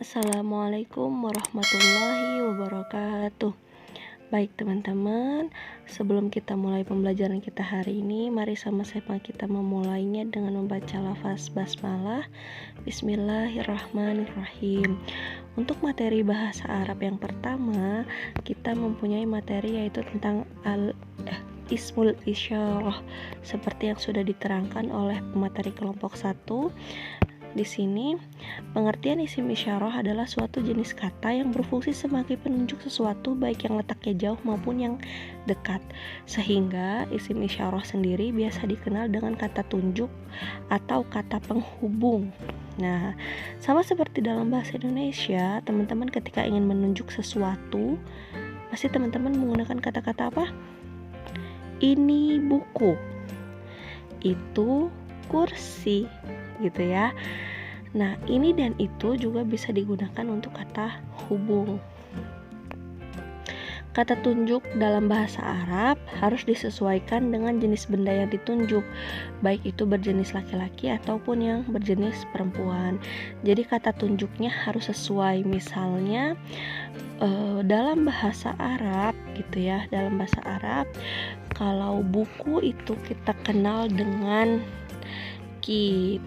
Assalamualaikum warahmatullahi wabarakatuh. Baik teman-teman, sebelum kita mulai pembelajaran kita hari ini, mari sama-sama kita memulainya dengan membaca lafaz basmalah. Bismillahirrahmanirrahim. Untuk materi bahasa Arab yang pertama, kita mempunyai materi yaitu tentang Ismul Isyarah, seperti yang sudah diterangkan oleh pemateri kelompok 1. Di sini, pengertian isim isyarah adalah suatu jenis kata yang berfungsi sebagai penunjuk sesuatu baik yang letaknya jauh maupun yang dekat. Sehingga isim isyarah sendiri biasa dikenal dengan kata tunjuk atau kata penghubung. Nah, sama seperti dalam bahasa Indonesia, teman-teman ketika ingin menunjuk sesuatu, pasti teman-teman menggunakan kata-kata apa? Ini buku, itu kursi, gitu ya. Nah, ini dan itu juga bisa digunakan untuk kata hubung. Kata tunjuk dalam bahasa Arab harus disesuaikan dengan jenis benda yang ditunjuk, baik itu berjenis laki-laki ataupun yang berjenis perempuan. Jadi kata tunjuknya harus sesuai. Misalnya dalam bahasa Arab gitu ya, dalam bahasa Arab kalau buku itu kita kenal dengan kitabun.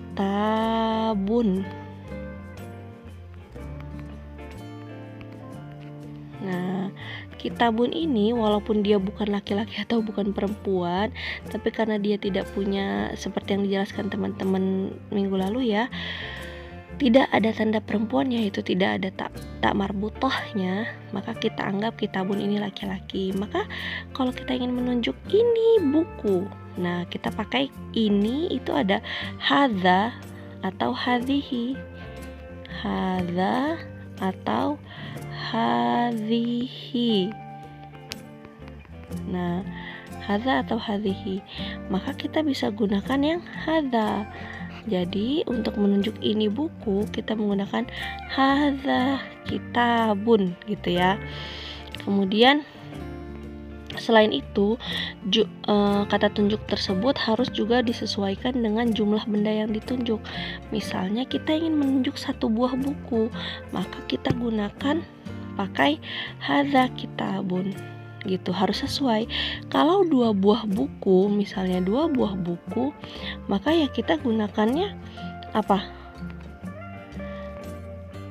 Nah, kitabun ini walaupun dia bukan laki-laki atau bukan perempuan, tapi karena dia tidak punya, seperti yang dijelaskan teman-teman minggu lalu ya, tidak ada tanda perempuan, yaitu tidak ada tak marbutohnya, maka kita anggap kitabun ini laki-laki. Maka kalau kita ingin menunjuk ini buku, nah kita pakai ini, itu ada hadza atau hadhihi, hadza atau hadhihi. Nah, hadza atau hadhihi, maka kita bisa gunakan yang hadza. Jadi untuk menunjuk ini buku, kita menggunakan hadza kitabun gitu ya. Kemudian selain itu, kata tunjuk tersebut harus juga disesuaikan dengan jumlah benda yang ditunjuk. Misalnya kita ingin menunjuk satu buah buku, maka kita gunakan pakai hadza kitabun gitu, harus sesuai. Kalau dua buah buku, misalnya dua buah buku, maka ya kita gunakannya apa?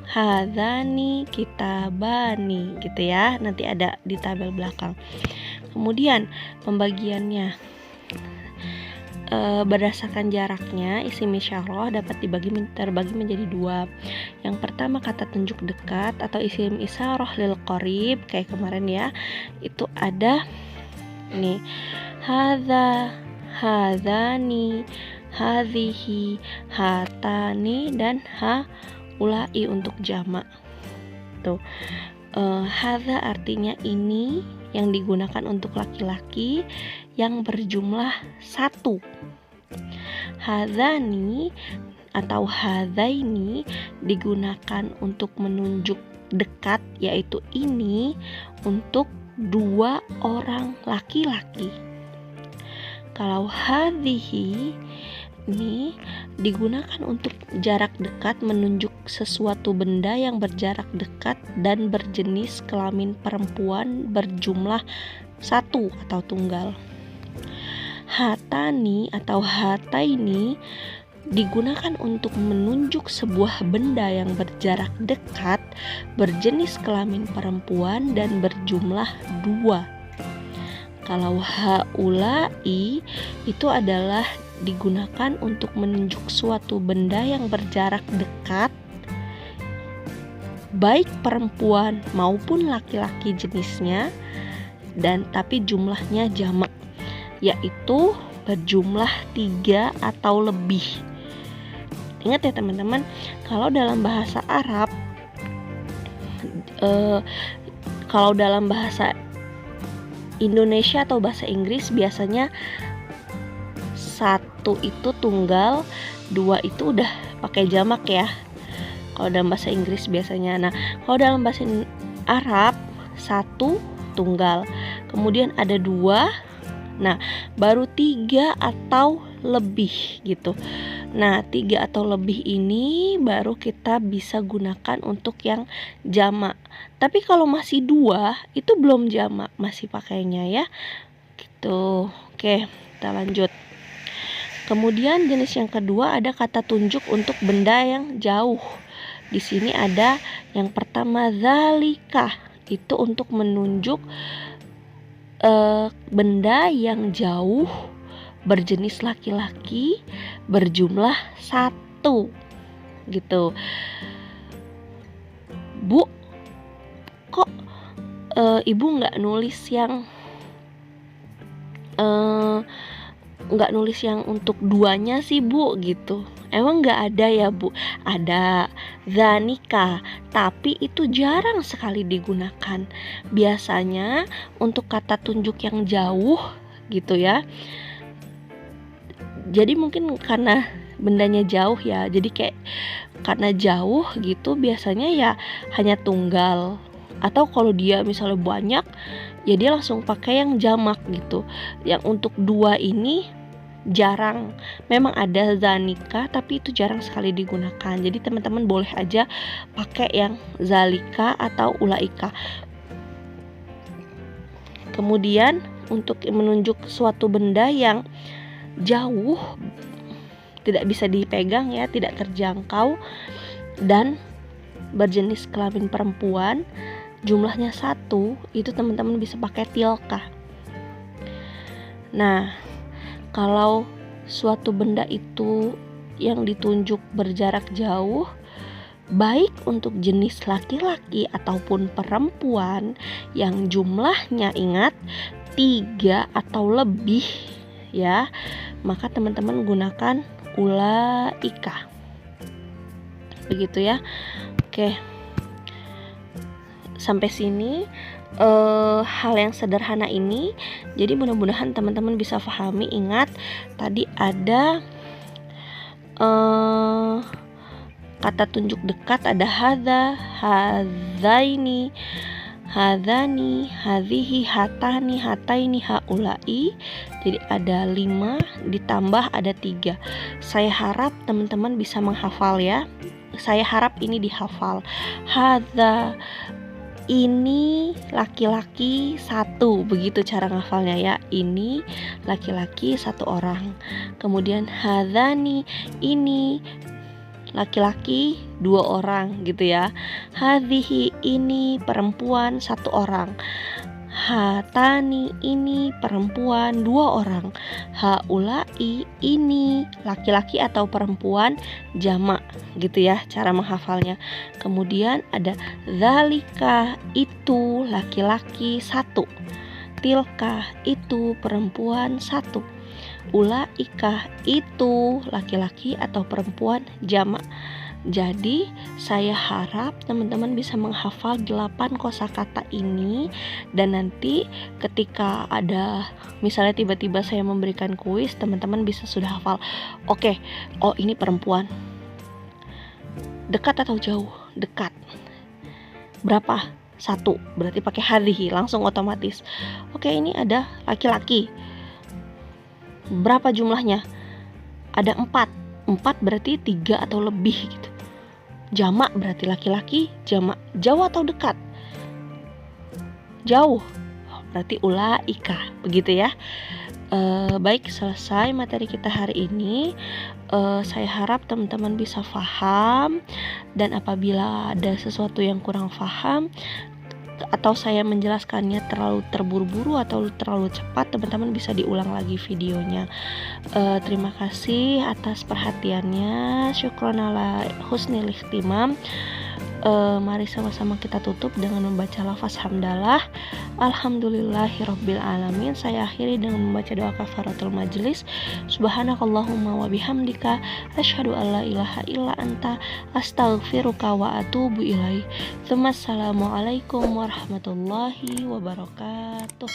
Hadzani kitabani gitu ya, nanti ada di tabel belakang. Kemudian pembagiannya berdasarkan jaraknya, isim isyarah dapat terbagi menjadi dua. Yang pertama kata tunjuk dekat atau isim isyarah lil qarib, kayak kemarin ya, itu ada nih hadza, hadzani, hadhihi, hatani, dan haulai untuk jamak. Tuh, hadza artinya ini, yang digunakan untuk laki-laki yang berjumlah satu. Hadzani atau hadzaini digunakan untuk menunjuk dekat, yaitu ini, untuk dua orang laki-laki. Kalau hadhihi ini digunakan untuk jarak dekat, menunjuk sesuatu benda yang berjarak dekat dan berjenis kelamin perempuan berjumlah satu atau tunggal. Hatani atau hataini digunakan untuk menunjuk sebuah benda yang berjarak dekat, berjenis kelamin perempuan dan berjumlah dua. Kalau haulai itu adalah digunakan untuk menunjuk suatu benda yang berjarak dekat, baik perempuan maupun laki-laki jenisnya, dan tapi jumlahnya jamak, yaitu berjumlah 3 atau lebih. Ingat ya teman-teman, kalau dalam bahasa Arab, kalau dalam bahasa Indonesia atau bahasa Inggris biasanya 1 itu tunggal, 2 itu udah pakai jamak ya, kalau dalam bahasa Inggris biasanya. Nah, kalau dalam bahasa Arab 1 tunggal, kemudian ada 2, nah baru 3 atau lebih gitu. Nah, 3 atau lebih ini baru kita bisa gunakan untuk yang jamak. Tapi kalau masih 2, itu belum jamak, masih pakainya ya. Gitu. Oke, kita lanjut. Kemudian jenis yang kedua ada kata tunjuk untuk benda yang jauh. Di sini ada yang pertama zalika. Itu untuk menunjuk benda yang jauh, berjenis laki-laki, berjumlah 1 gitu. Bu, kok ibu nggak nulis yang untuk 2-nya sih bu gitu. Emang nggak ada ya bu? Ada zanika, tapi itu jarang sekali digunakan. Biasanya untuk kata tunjuk yang jauh gitu ya. Jadi mungkin karena bendanya jauh ya, jadi kayak karena jauh gitu biasanya ya hanya tunggal. Atau kalau dia misalnya banyak, ya dia langsung pakai yang jamak gitu. Yang untuk 2 ini jarang. Memang ada zanika, tapi itu jarang sekali digunakan. Jadi teman-teman boleh aja pakai yang zalika atau ulaika. Kemudian untuk menunjuk suatu benda yang jauh, tidak bisa dipegang ya, tidak terjangkau, dan berjenis kelamin perempuan, jumlahnya 1, itu teman-teman bisa pakai tilka. Nah, kalau suatu benda itu yang ditunjuk berjarak jauh, baik untuk jenis laki-laki ataupun perempuan yang jumlahnya ingat 3 atau lebih ya, maka teman-teman gunakan ulaika. Begitu ya. Oke. Sampai sini hal yang sederhana ini, jadi mudah-mudahan teman-teman bisa pahami. Ingat tadi ada kata tunjuk dekat, ada hadza, hadzaini, hadzani, hadzihi, hatani, hataini, haulai. Jadi ada 5 ditambah ada 3. Saya harap teman-teman bisa menghafal ya. Saya harap ini dihafal. Hadza, ini laki-laki 1, begitu cara ngafalnya ya. Ini laki-laki 1 orang. Kemudian hadzani, ini laki-laki 2 orang gitu ya. Hadzihi, ini perempuan 1 orang. Hatani, ini perempuan 2 orang. Haulai, ini laki-laki atau perempuan jamak gitu ya cara menghafalnya. Kemudian ada zalika, itu laki-laki 1. Tilka, itu perempuan 1. Ulaika, itu laki-laki atau perempuan jamak. Jadi saya harap teman-teman bisa menghafal 8 kosakata ini, dan nanti ketika ada misalnya tiba-tiba saya memberikan kuis, teman-teman bisa sudah hafal. Oke, oh ini perempuan. Dekat atau jauh? Dekat. Berapa? 1, berarti pakai hadhihi, langsung otomatis. Oke, ini ada laki-laki. Berapa jumlahnya? Ada 4 berarti 3 atau lebih gitu. Jamak berarti laki-laki, jamak. Jauh atau dekat? Jauh, berarti ulaika, begitu ya. Baik, selesai materi kita hari ini. Saya harap teman-teman bisa paham, dan apabila ada sesuatu yang kurang paham atau saya menjelaskannya terlalu terburu-buru atau terlalu cepat, teman-teman bisa diulang lagi videonya. Terima kasih atas perhatiannya. Syukron ala husnil ikhtimam. Mari sama-sama kita tutup dengan membaca lafaz hamdalah. Alhamdulillahirabbil alamin. Saya akhiri dengan membaca doa kafaratul majlis. Subhanakallahumma wa bihamdika asyhadu an la ilaha illa anta astaghfiruka wa atubu ilaik. Assalamualaikum warahmatullahi wabarakatuh.